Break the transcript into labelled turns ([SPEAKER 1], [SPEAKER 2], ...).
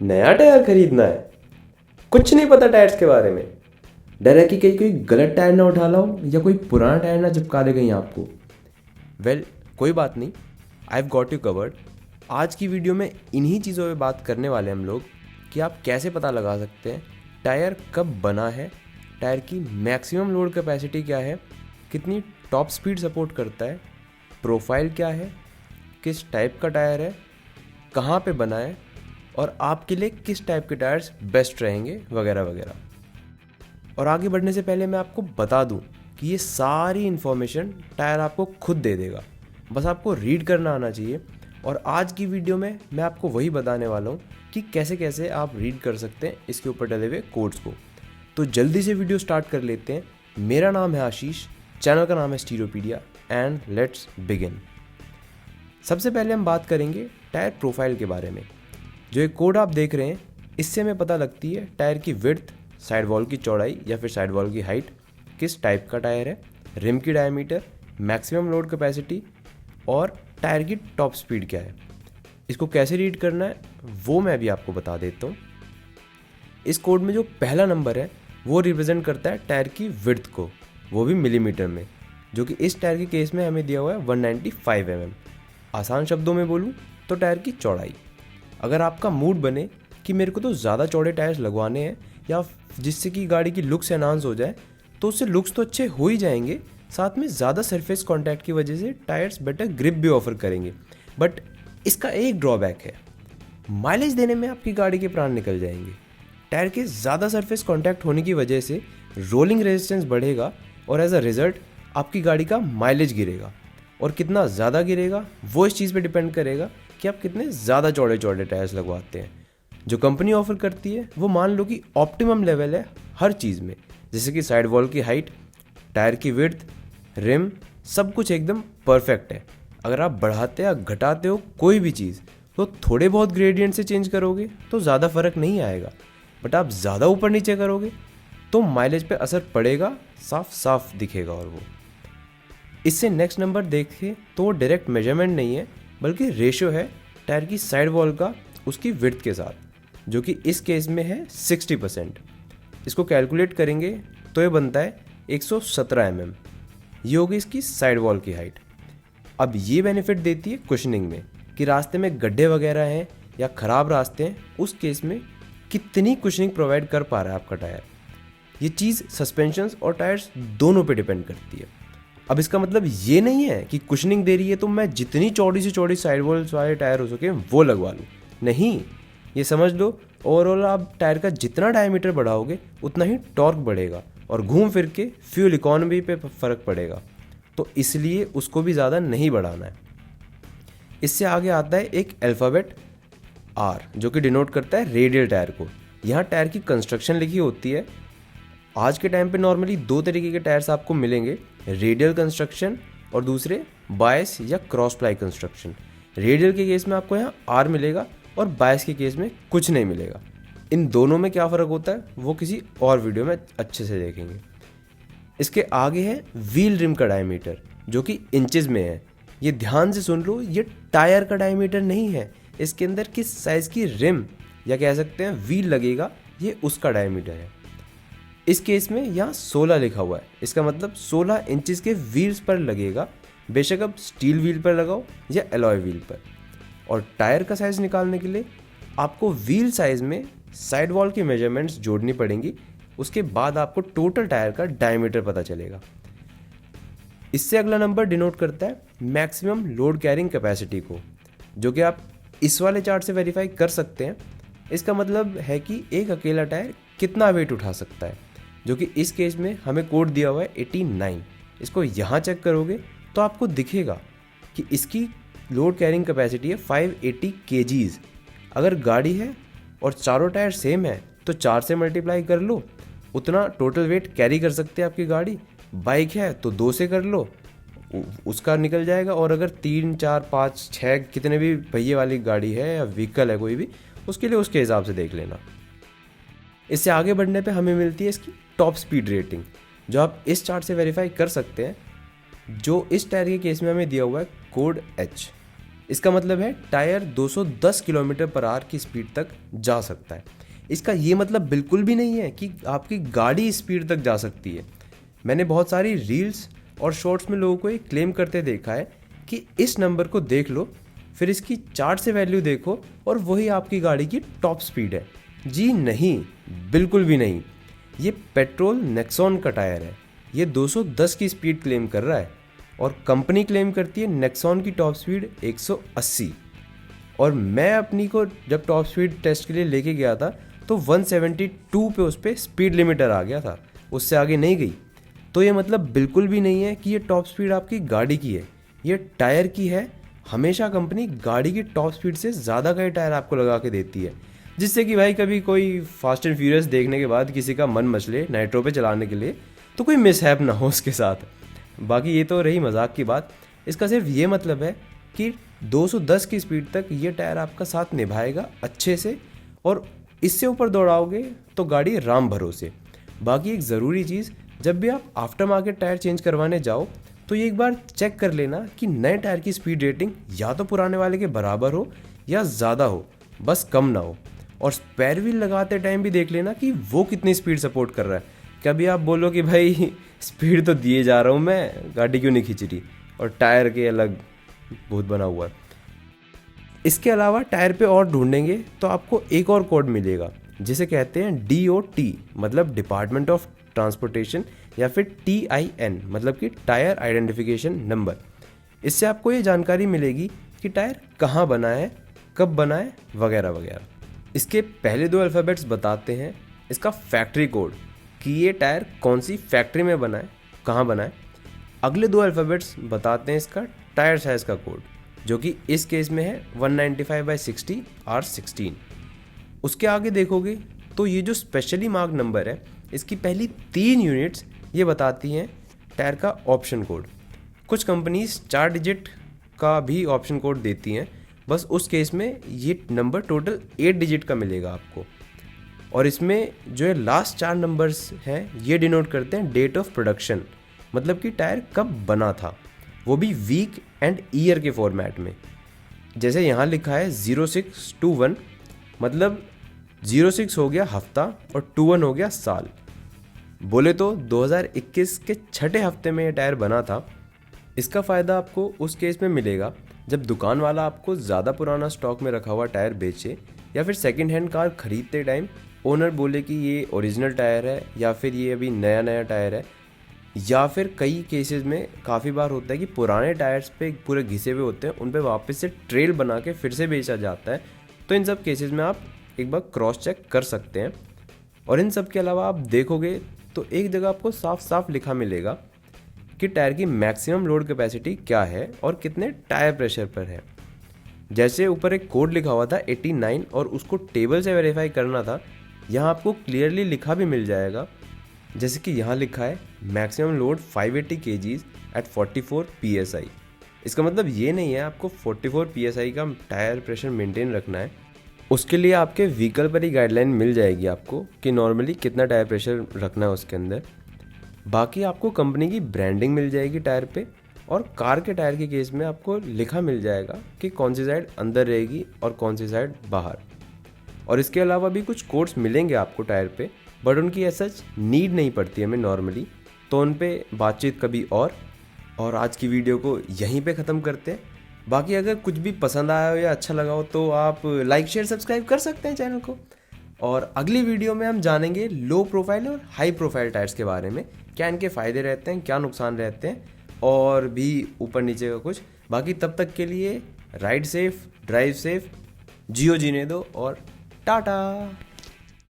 [SPEAKER 1] नया टायर खरीदना है, कुछ नहीं पता टायर्स के बारे में। डर है कि कहीं कोई गलत टायर ना उठा लाओ या कोई पुराना टायर ना चिपका दे कहीं आपको। वेल, कोई बात नहीं, I have got you covered. आज की वीडियो में इन्हीं चीज़ों पे बात करने वाले हम लोग कि आप कैसे पता लगा सकते हैं टायर कब बना है, टायर की मैक्सिमम लोड कैपेसिटी क्या है, कितनी टॉप स्पीड सपोर्ट करता है, प्रोफाइल क्या है, किस टाइप का टायर है, कहाँ पे बना है और आपके लिए किस टाइप के टायर्स बेस्ट रहेंगे वगैरह वगैरह। और आगे बढ़ने से पहले मैं आपको बता दूं कि ये सारी इन्फॉर्मेशन टायर आपको खुद दे देगा, बस आपको रीड करना आना चाहिए। और आज की वीडियो में मैं आपको वही बताने वाला हूँ कि कैसे कैसे आप रीड कर सकते हैं इसके ऊपर डले हुए कोड्स को। तो जल्दी से वीडियो स्टार्ट कर लेते हैं। मेरा नाम है आशीष, चैनल का नाम है स्टीरियोपीडिया एंड लेट्स बिगिन। सबसे पहले हम बात करेंगे टायर प्रोफाइल के बारे में। जो एक कोड आप देख रहे हैं, इससे हमें पता लगती है टायर की विड्थ, साइड वॉल की चौड़ाई या फिर साइड वॉल की हाइट, किस टाइप का टायर है, रिम की डायमीटर, मैक्सिमम लोड कैपेसिटी और टायर की टॉप स्पीड क्या है। इसको कैसे रीड करना है वो मैं भी आपको बता देता हूँ। इस कोड में जो पहला नंबर है वो रिप्रेजेंट करता है टायर की विड्थ को, वो भी मिलीमीटर में, जो कि इस टायर के केस में हमें दिया हुआ है 195 mm। आसान शब्दों में बोलूँ तो टायर की चौड़ाई। अगर आपका मूड बने कि मेरे को तो ज़्यादा चौड़े टायर्स लगवाने हैं या जिससे कि गाड़ी की लुक्स एनहांस हो जाए, तो उससे लुक्स तो अच्छे हो ही जाएंगे, साथ में ज़्यादा सरफेस कांटेक्ट की वजह से टायर्स बेटर ग्रिप भी ऑफर करेंगे। बट इसका एक ड्रॉबैक है, माइलेज देने में आपकी गाड़ी के प्राण निकल जाएंगे। टायर के ज़्यादा सरफेस कांटेक्ट होने की वजह से रोलिंग रेजिस्टेंस बढ़ेगा और एज अ रिजल्ट आपकी गाड़ी का माइलेज गिरेगा। और कितना ज़्यादा गिरेगा वो इस चीज़ पे डिपेंड करेगा कि आप कितने ज़्यादा चौड़े चौड़े टायर्स लगवाते हैं। जो कंपनी ऑफर करती है वो मान लो कि ऑप्टिमम लेवल है हर चीज़ में, जैसे कि साइड वॉल की हाइट, टायर की विड्थ, रिम, सब कुछ एकदम परफेक्ट है। अगर आप बढ़ाते या घटाते हो कोई भी चीज़ तो थोड़े बहुत ग्रेडियंट से चेंज करोगे तो ज़्यादा फर्क नहीं आएगा, बट आप ज़्यादा ऊपर नीचे करोगे तो माइलेज पे असर पड़ेगा, साफ साफ दिखेगा। और वो इससे नेक्स्ट नंबर देखें तो वो डायरेक्ट मेजरमेंट नहीं है बल्कि रेशियो है टायर की साइड वॉल का उसकी विड्थ के साथ, जो कि इस केस में है 60%। इसको कैलकुलेट करेंगे तो ये बनता है 117 mm। ये होगी इसकी साइड वॉल की हाइट। अब ये बेनिफिट देती है कुशनिंग में कि रास्ते में गड्ढे वगैरह हैं या ख़राब रास्ते हैं, उस केस में कितनी कुशनिंग प्रोवाइड कर पा रहा है आपका टायर। ये चीज़ सस्पेंशंस और टायर्स दोनों पे डिपेंड करती है। अब इसका मतलब ये नहीं है कि कुशनिंग दे रही है तो मैं जितनी चौड़ी से चौड़ी साइड वॉल्स वाले टायर हो सके वो लगवा लूँ, नहीं। ये समझ लो ओवरऑल आप टायर का जितना डायमीटर बढ़ाओगे उतना ही टॉर्क बढ़ेगा और घूम फिर के फ्यूल इकोनॉमी पे फ़र्क पड़ेगा, तो इसलिए उसको भी ज़्यादा नहीं बढ़ाना है। इससे आगे आता है एक अल्फ़ाबेट आर, जो कि डिनोट करता है रेडियल टायर को। यहाँ टायर की कंस्ट्रक्शन लिखी होती है। आज के टाइम पे नॉर्मली दो तरीके के टायर्स आपको मिलेंगे, रेडियल कंस्ट्रक्शन और दूसरे बायस या क्रॉस प्लाई कंस्ट्रक्शन। रेडियल के केस में आपको यहाँ आर मिलेगा और बायस के केस में कुछ नहीं मिलेगा। इन दोनों में क्या फ़र्क होता है वो किसी और वीडियो में अच्छे से देखेंगे। इसके आगे है व्हील रिम का डायमीटर, जो कि इंचेस में है। ये ध्यान से सुन लो, ये टायर का डायमीटर नहीं है, इसके अंदर किस साइज़ की रिम या कह सकते हैं व्हील लगेगा ये उसका डायमीटर है। इस केस में यहाँ 16 लिखा हुआ है, इसका मतलब 16 इंचेस के व्हील्स पर लगेगा, बेशक अब स्टील व्हील पर लगाओ या एलॉय व्हील पर। और टायर का साइज़ निकालने के लिए आपको व्हील साइज़ में साइड वॉल की मेजरमेंट्स जोड़नी पड़ेंगी, उसके बाद आपको टोटल टायर का डायमीटर पता चलेगा। इससे अगला नंबर डिनोट करता है मैक्सिमम लोड कैरिंग कैपेसिटी को, जो कि आप इस वाले चार्ट से वेरीफाई कर सकते हैं। इसका मतलब है कि एक अकेला टायर कितना वेट उठा सकता है, जो कि इस केस में हमें कोड दिया हुआ है 89। इसको यहाँ चेक करोगे तो आपको दिखेगा कि इसकी लोड कैरिंग कैपेसिटी है 580 kgs। अगर गाड़ी है और चारों टायर सेम है तो 4 से मल्टीप्लाई कर लो, उतना टोटल वेट कैरी कर सकते हैं आपकी गाड़ी। बाइक है तो 2 से कर लो, उसका निकल जाएगा। और अगर 3, 4, 5, 6 कितने भी पहिए वाली गाड़ी है या व्हीकल है कोई भी, उसके लिए उसके हिसाब से देख लेना। इससे आगे बढ़ने पे हमें मिलती है इसकी टॉप स्पीड रेटिंग, जो आप इस चार्ट से वेरीफाई कर सकते हैं, जो इस टायर के केस में हमें दिया हुआ है कोड H। इसका मतलब है टायर 210 किलोमीटर पर आवर की स्पीड तक जा सकता है। इसका ये मतलब बिल्कुल भी नहीं है कि आपकी गाड़ी स्पीड तक जा सकती है। मैंने बहुत सारी रील्स और शॉर्ट्स में लोगों को ये क्लेम करते देखा है कि इस नंबर को देख लो, फिर इसकी चार्ट से वैल्यू देखो और वही आपकी गाड़ी की टॉप स्पीड है। जी नहीं, बिल्कुल भी नहीं। ये पेट्रोल नेक्सॉन का टायर है। ये 210 की स्पीड क्लेम कर रहा है और कंपनी क्लेम करती है नेक्सॉन की टॉप स्पीड 180। और मैं अपनी को जब टॉप स्पीड टेस्ट के लिए लेके गया था तो 172 पे उस पर स्पीड लिमिटर आ गया था, उससे आगे नहीं गई। तो ये मतलब बिल्कुल भी नहीं है कि ये टॉप स्पीड आपकी गाड़ी की है, ये टायर की है। हमेशा कंपनी गाड़ी की टॉप स्पीड से ज़्यादा का ही टायर आपको लगा के देती है, जिससे कि भाई कभी कोई फास्ट एंड फ्यूरियस देखने के बाद किसी का मन मचले नाइट्रो पे चलाने के लिए तो कोई मिसहैप ना हो उसके साथ। बाकी ये तो रही मजाक की बात। इसका सिर्फ ये मतलब है कि 210 की स्पीड तक ये टायर आपका साथ निभाएगा अच्छे से, और इससे ऊपर दौड़ाओगे तो गाड़ी राम भरोसे। बाकी एक ज़रूरी चीज़, जब भी आप आफ्टर मार्केट टायर चेंज करवाने जाओ तो ये एक बार चेक कर लेना कि नए टायर की स्पीड रेटिंग या तो पुराने वाले के बराबर हो या ज़्यादा हो, बस कम ना हो। और स्पेयर व्हील लगाते टाइम भी देख लेना कि वो कितनी स्पीड सपोर्ट कर रहा है। कभी आप बोलो कि भाई स्पीड तो दिए जा रहा हूँ मैं, गाड़ी क्यों नहीं खींच रही, और टायर के अलग भूत बना हुआ है। इसके अलावा टायर पे और ढूंढेंगे तो आपको एक और कोड मिलेगा जिसे कहते हैं DOT, मतलब डिपार्टमेंट ऑफ ट्रांसपोर्टेशन, या फिर TIN मतलब कि टायर आइडेंटिफिकेशन नंबर। इससे आपको ये जानकारी मिलेगी कि टायर कहाँ बना है, कब बना है, वगैरह वगैरह। इसके पहले 2 अल्फ़ाबेट्स बताते हैं इसका फैक्ट्री कोड कि ये टायर कौन सी फैक्ट्री में बना है, कहाँ बना है। अगले 2 अल्फ़ाबेट्स बताते हैं इसका टायर साइज़ का कोड, जो कि इस केस में है 195/60 R16। उसके आगे देखोगे तो ये जो स्पेशली मार्क नंबर है, इसकी पहली 3 यूनिट्स ये बताती हैं टायर का ऑप्शन कोड। कुछ कंपनीज 4 डिजिट का भी ऑप्शन कोड देती हैं, बस उस केस में ये नंबर टोटल 8 डिजिट का मिलेगा आपको। और इसमें जो है लास्ट 4 नंबर्स हैं ये डिनोट करते हैं डेट ऑफ प्रोडक्शन, मतलब कि टायर कब बना था, वो भी वीक एंड ईयर के फॉर्मेट में। जैसे यहाँ लिखा है 0621, मतलब 06 हो गया हफ्ता और 21 हो गया साल। बोले तो 2021 के छठे हफ्ते में ये टायर बना था। इसका फ़ायदा आपको उस केस में मिलेगा जब दुकान वाला आपको ज़्यादा पुराना स्टॉक में रखा हुआ टायर बेचे, या फिर सेकंड हैंड कार खरीदते टाइम ओनर बोले कि ये ओरिजिनल टायर है या फिर ये अभी नया नया टायर है। या फिर कई केसेस में काफ़ी बार होता है कि पुराने टायर्स पे पूरे घिसे हुए होते हैं, उन पे वापस से ट्रेल बना के फिर से बेचा जाता है। तो इन सब केसेस में आप एक बार क्रॉस चेक कर सकते हैं। और इन सब के अलावा आप देखोगे तो एक जगह आपको साफ साफ लिखा मिलेगा कि टायर की मैक्सिमम लोड कैपेसिटी क्या है और कितने टायर प्रेशर पर है। जैसे ऊपर एक कोड लिखा हुआ था 89 और उसको टेबल से वेरीफाई करना था, यहाँ आपको क्लियरली लिखा भी मिल जाएगा। जैसे कि यहाँ लिखा है maximum load 580 kgs at 44 psi। इसका मतलब ये नहीं है आपको 44 psi का टायर प्रेशर मेंटेन रखना है, उसके लिए आपके व्हीकल पर ही गाइडलाइन मिल जाएगी आपको कि नॉर्मली कितना टायर प्रेशर रखना है उसके अंदर। बाकी आपको कंपनी की ब्रांडिंग मिल जाएगी टायर पे, और कार के टायर के केस में आपको लिखा मिल जाएगा कि कौन सी साइड अंदर रहेगी और कौन सी साइड बाहर। और इसके अलावा भी कुछ कोड्स मिलेंगे आपको टायर पे, बट उनकी ऐसा नीड नहीं पड़ती हमें नॉर्मली, तो उन पे बातचीत कभी और आज की वीडियो को यहीं पे ख़त्म करते हैं। बाकी अगर कुछ भी पसंद आया हो या अच्छा लगा हो तो आप लाइक शेयर सब्सक्राइब कर सकते हैं चैनल को। और अगली वीडियो में हम जानेंगे लो प्रोफाइल और हाई प्रोफाइल टायर्स के बारे में, क्या इनके फ़ायदे रहते हैं, क्या नुकसान रहते हैं, और भी ऊपर नीचे का कुछ। बाकी तब तक के लिए राइड सेफ, ड्राइव सेफ, जियो जीने दो और टाटा।